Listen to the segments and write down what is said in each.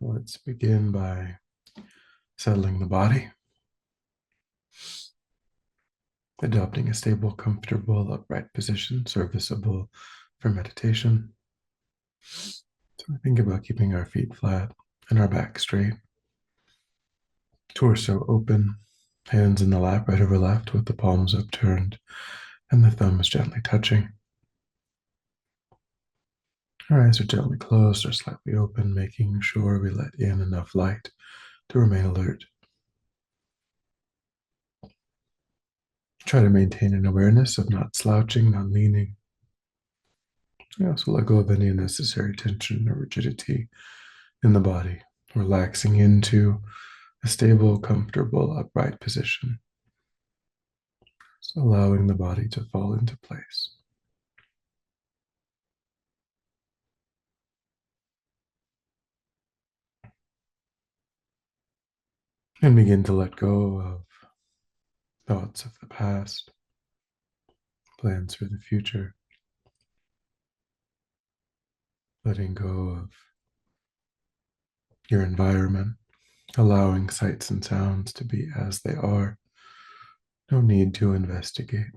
Let's begin by settling the body, adopting a stable, comfortable, upright position, serviceable for meditation. So think about keeping our feet flat and our back straight, torso open, hands in the lap right over left with the palms upturned and the thumbs gently touching. Our eyes are gently closed or slightly open, making sure we let in enough light to remain alert. Try to maintain an awareness of not slouching, not leaning. Also let go of any unnecessary tension or rigidity in the body, relaxing into a stable, comfortable, upright position. So allowing the body to fall into place. And begin to let go of thoughts of the past, plans for the future, letting go of your environment, allowing sights and sounds to be as they are. No need to investigate.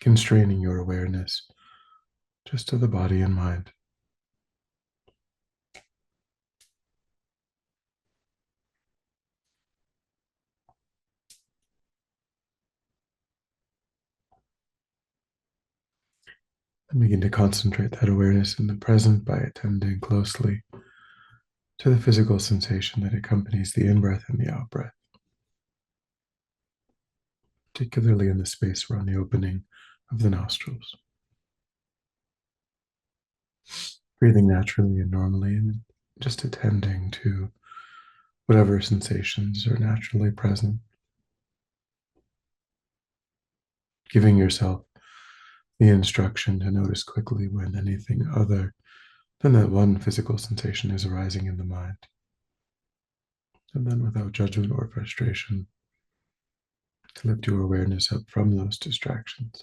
Constraining your awareness just to the body and mind. And begin to concentrate that awareness in the present by attending closely to the physical sensation that accompanies the in-breath and the out-breath, particularly in the space around the opening of the nostrils. Breathing naturally and normally, and just attending to whatever sensations are naturally present. Giving yourself the instruction to notice quickly when anything other than that one physical sensation is arising in the mind. And then without judgment or frustration, to lift your awareness up from those distractions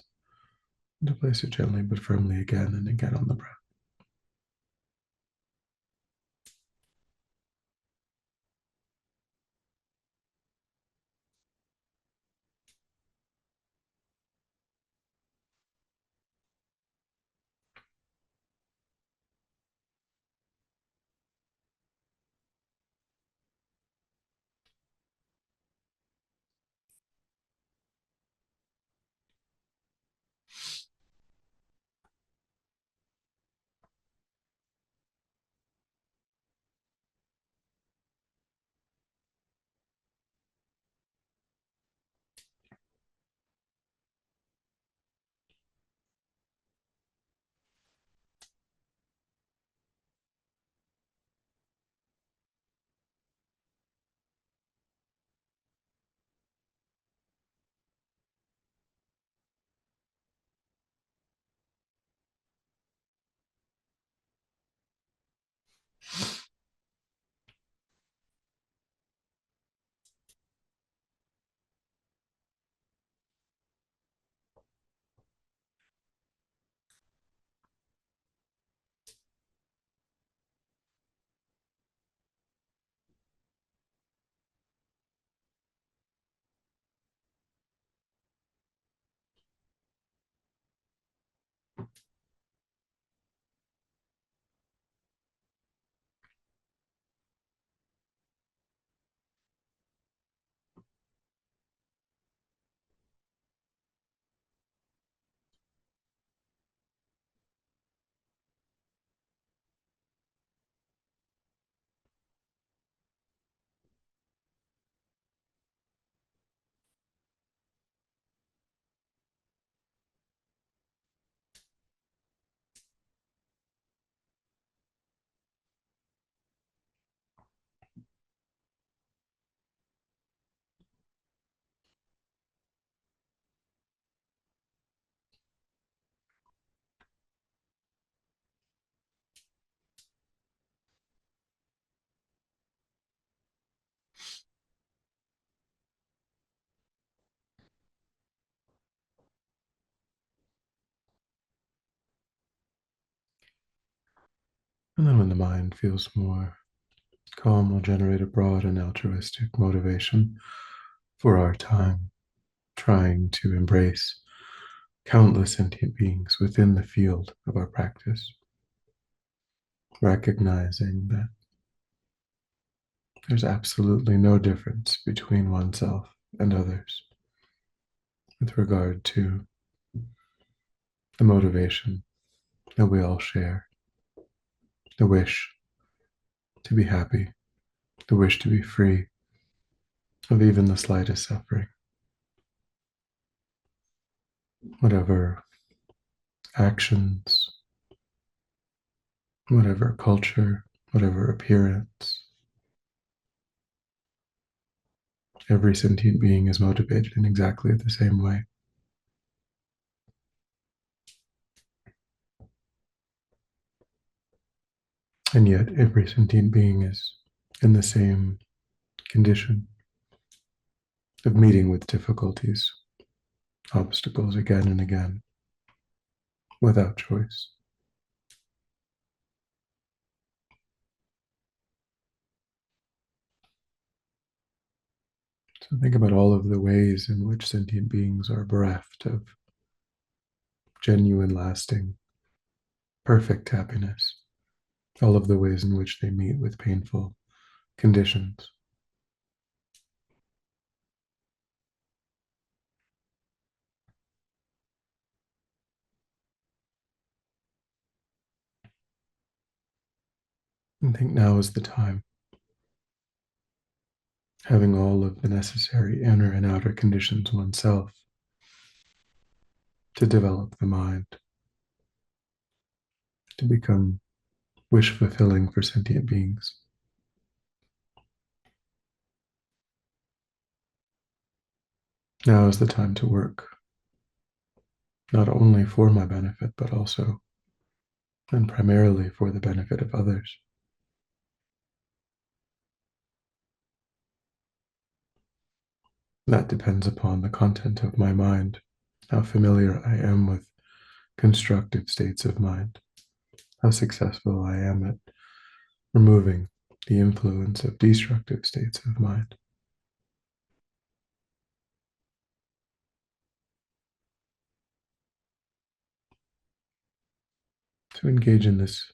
and to place it gently but firmly again and again on the breath. And then when the mind feels more calm, we'll generate a broad and altruistic motivation for our time, trying to embrace countless sentient beings within the field of our practice, recognizing that there's absolutely no difference between oneself and others with regard to the motivation that we all share, the wish to be happy, the wish to be free of even the slightest suffering. Whatever actions, whatever culture, whatever appearance, every sentient being is motivated in exactly the same way. And yet, every sentient being is in the same condition of meeting with difficulties, obstacles again and again, without choice. So think about all of the ways in which sentient beings are bereft of genuine, lasting, perfect happiness, all of the ways in which they meet with painful conditions. And think now is the time, having all of the necessary inner and outer conditions oneself, to develop the mind, to become wish fulfilling for sentient beings. Now is the time to work, not only for my benefit, but also and primarily for the benefit of others. That depends upon the content of my mind, how familiar I am with constructive states of mind, how successful I am at removing the influence of destructive states of mind. To engage in this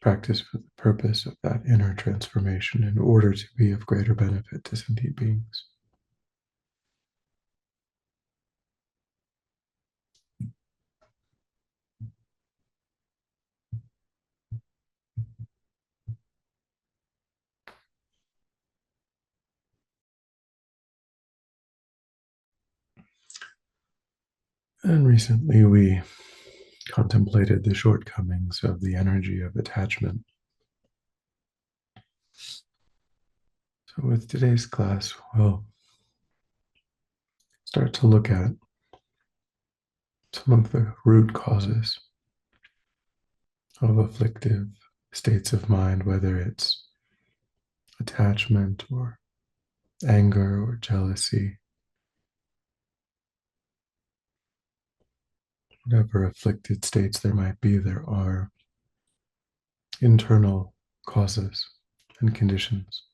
practice for the purpose of that inner transformation in order to be of greater benefit to sentient beings. And recently we contemplated the shortcomings of the energy of attachment. So, with today's class, we'll start to look at some of the root causes of afflictive states of mind, whether it's attachment or anger or jealousy, whatever afflicted states there might be, there are internal causes and conditions.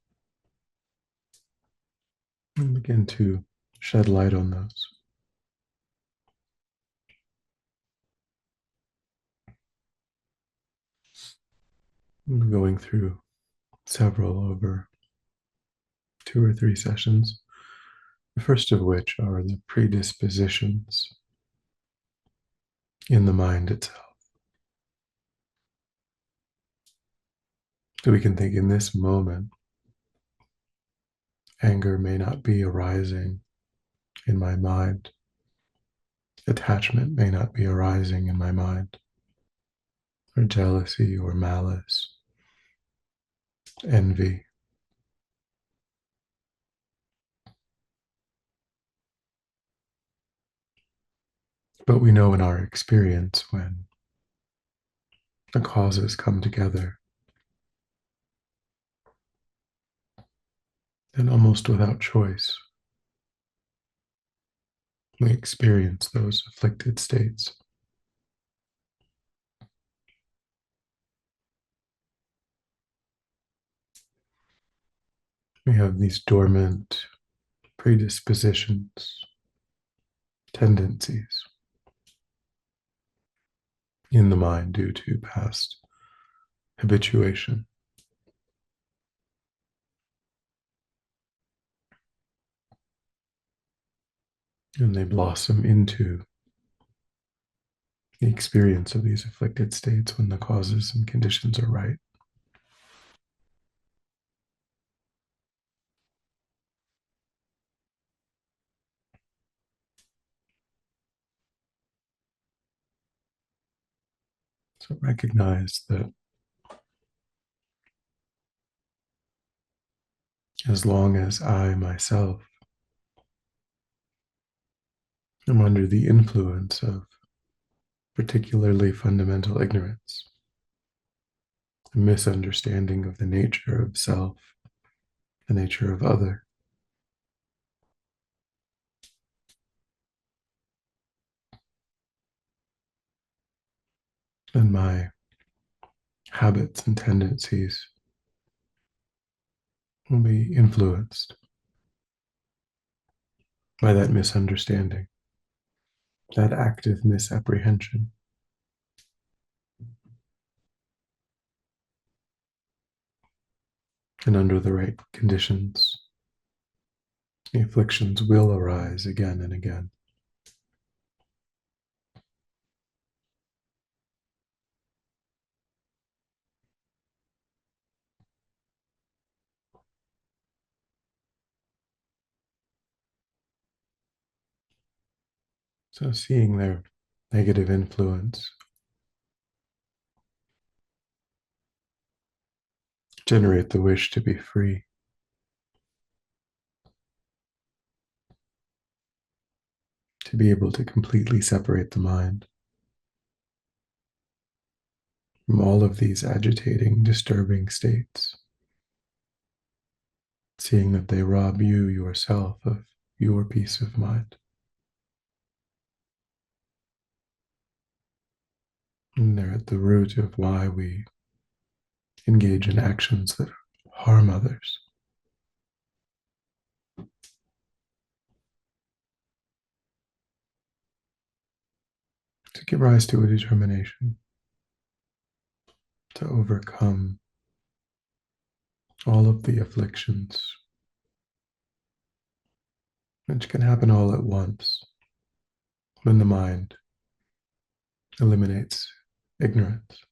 And begin to shed light on those. I'm going through several over 2 or 3 sessions, the first of which are the predispositions in the mind itself. So we can think in this moment, anger may not be arising in my mind, attachment may not be arising in my mind, or jealousy or malice, envy. But we know in our experience when the causes come together, then almost without choice, we experience those afflicted states. We have these dormant predispositions, tendencies in the mind due to past habituation. And they blossom into the experience of these afflicted states when the causes and conditions are right. So recognize that as long as I myself am under the influence of particularly fundamental ignorance, a misunderstanding of the nature of self, the nature of other, and my habits and tendencies will be influenced by that misunderstanding, that active misapprehension. And under the right conditions, the afflictions will arise again and again. So seeing their negative influence generate the wish to be free, to be able to completely separate the mind from all of these agitating, disturbing states, seeing that they rob you yourself of your peace of mind. And they're at the root of why we engage in actions that harm others. To give rise to a determination to overcome all of the afflictions, which can happen all at once when the mind eliminates ignorance.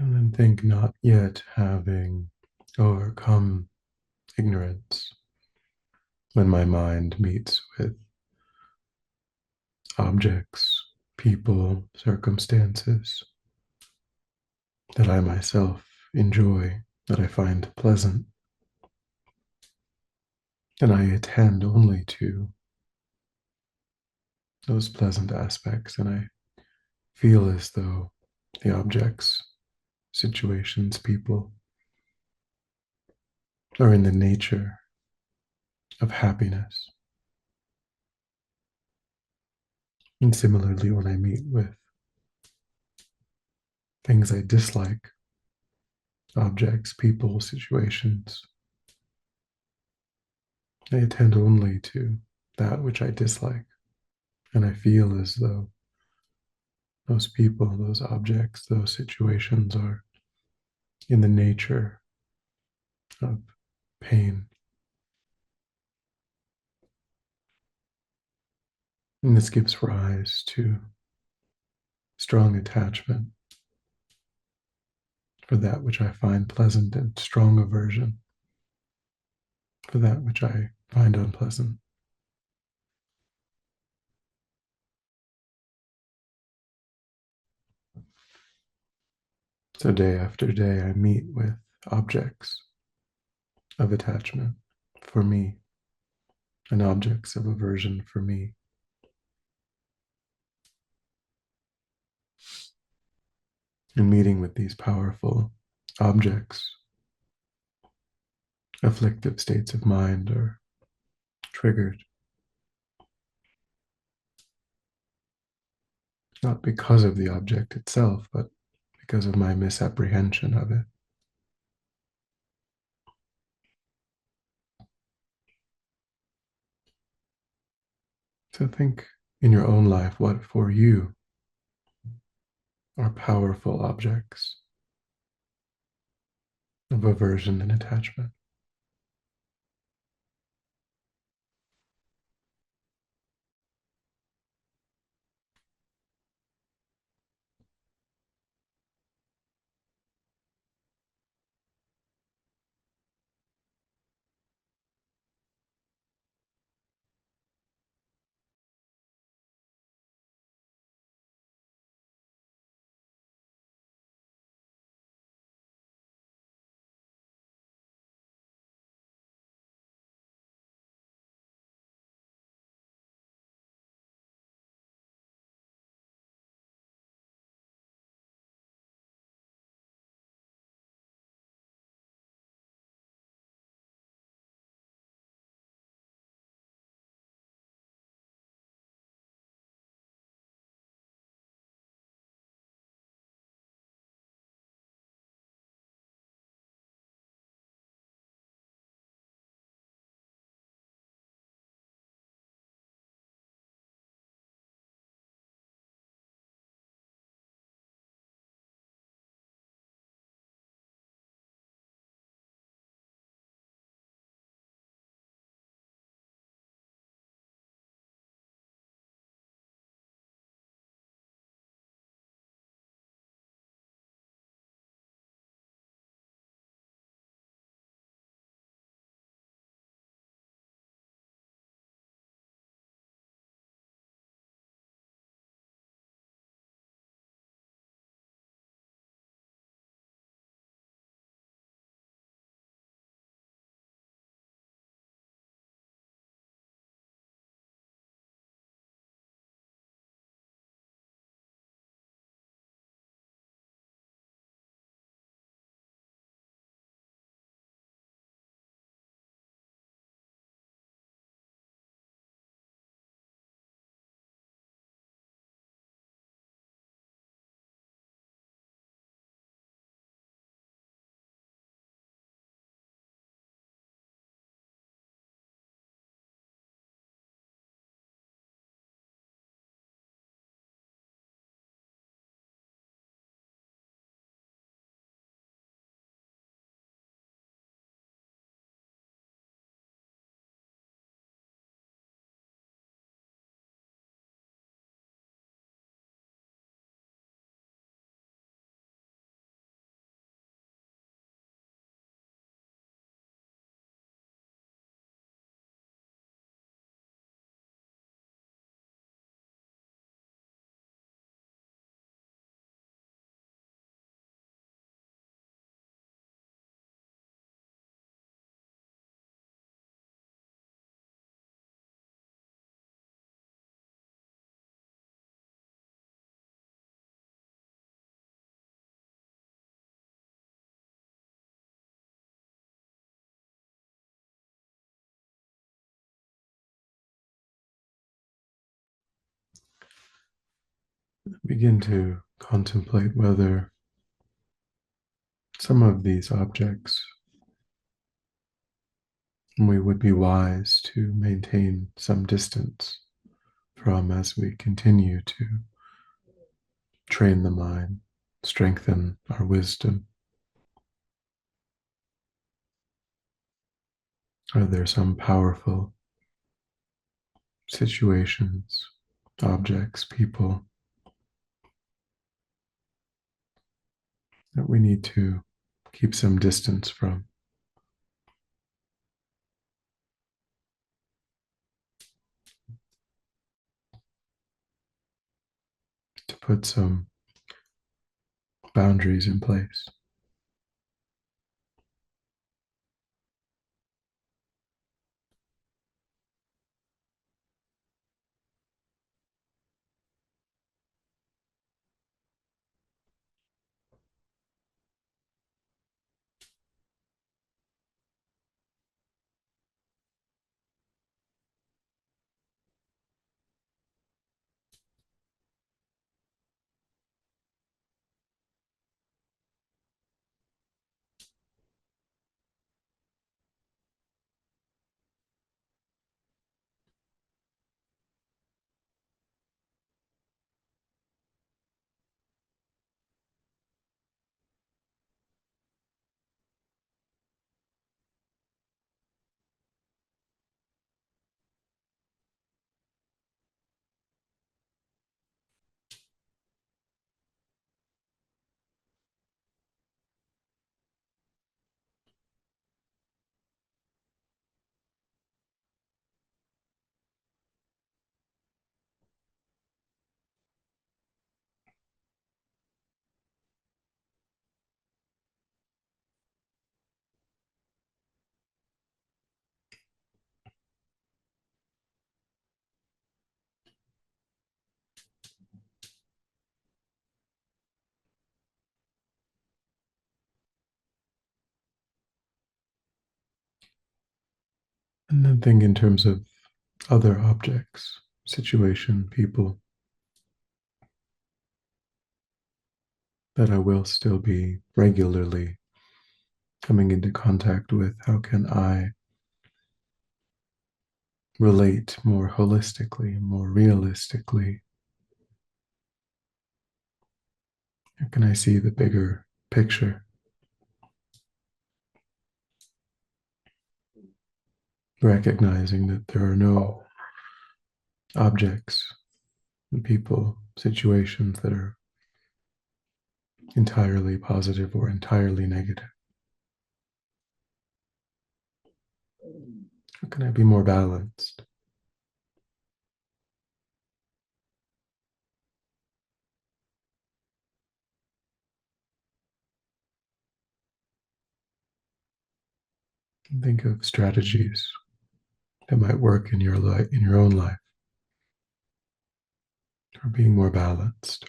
And then think not yet having overcome ignorance when my mind meets with objects, people, circumstances that I myself enjoy, that I find pleasant, and I attend only to those pleasant aspects, and I feel as though the objects, situations, people are in the nature of happiness. And similarly, when I meet with things I dislike, objects, people, situations, I attend only to that which I dislike. And I feel as though those people, those objects, those situations are in the nature of pain. And this gives rise to strong attachment for that which I find pleasant and strong aversion for that which I find unpleasant. So day after day, I meet with objects of attachment for me and objects of aversion for me. In meeting with these powerful objects, afflictive states of mind are triggered, not because of the object itself, but because of my misapprehension of it. So think in your own life what for you are powerful objects of aversion and attachment. Begin to contemplate whether some of these objects we would be wise to maintain some distance from as we continue to train the mind, strengthen our wisdom. Are there some powerful situations, objects, people that we need to keep some distance from, to put some boundaries in place? And then think in terms of other objects, situation, people that I will still be regularly coming into contact with. How can I relate more holistically, more realistically? How can I see the bigger picture? Recognizing that there are no objects, people, situations that are entirely positive or entirely negative. How can I be more balanced? And think of strategies that might work in your life, in your own life, for being more balanced.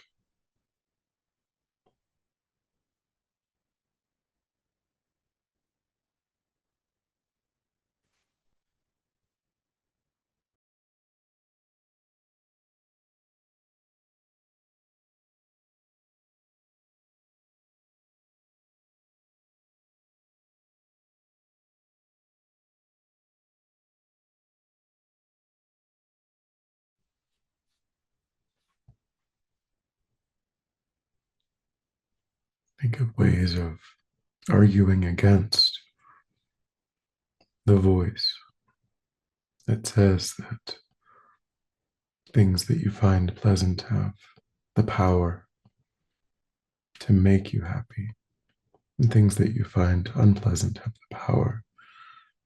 Think of ways of arguing against the voice that says that things that you find pleasant have the power to make you happy, and things that you find unpleasant have the power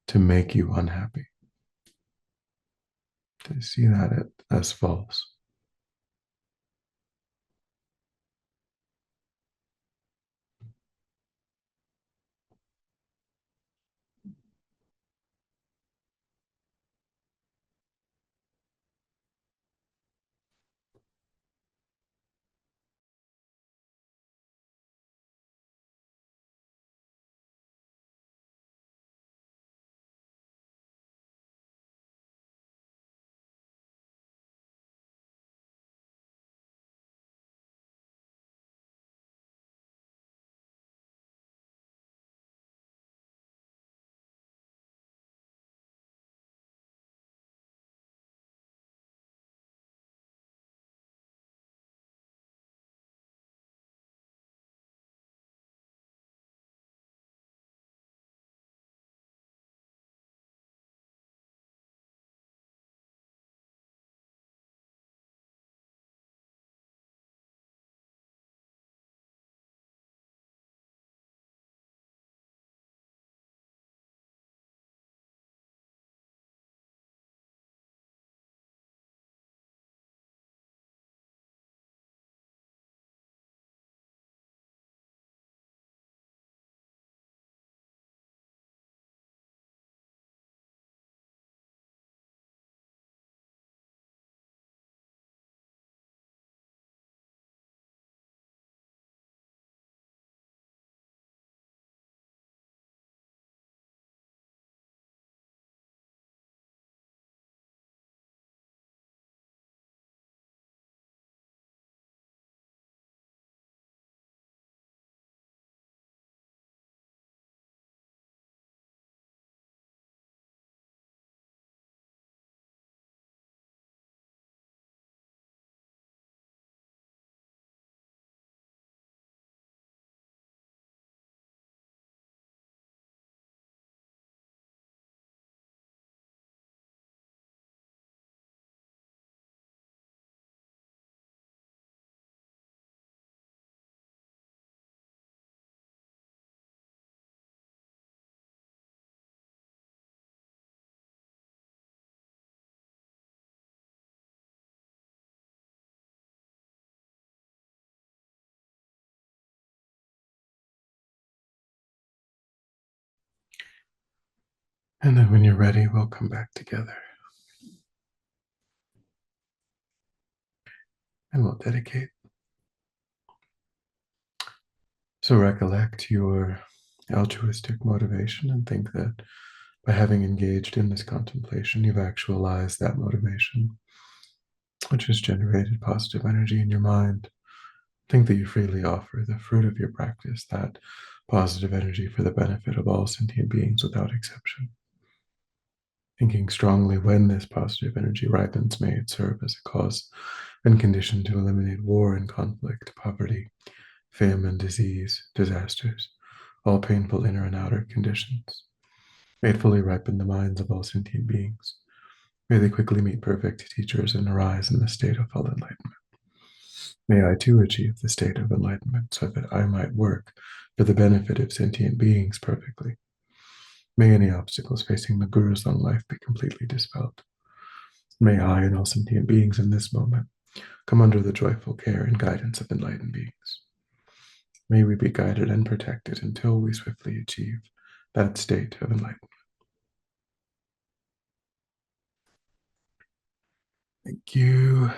to make you unhappy. To see that as false. And then when you're ready, we'll come back together and we'll dedicate. So recollect your altruistic motivation and think that by having engaged in this contemplation, you've actualized that motivation, which has generated positive energy in your mind. Think that you freely offer the fruit of your practice, that positive energy for the benefit of all sentient beings without exception. Thinking strongly when this positive energy ripens, may it serve as a cause and condition to eliminate war and conflict, poverty, famine, disease, disasters, all painful inner and outer conditions. May it fully ripen the minds of all sentient beings. May they quickly meet perfect teachers and arise in the state of full enlightenment. May I too achieve the state of enlightenment so that I might work for the benefit of sentient beings perfectly. May any obstacles facing the Guru's long life be completely dispelled. May I and all sentient beings in this moment come under the joyful care and guidance of enlightened beings. May we be guided and protected until we swiftly achieve that state of enlightenment. Thank you.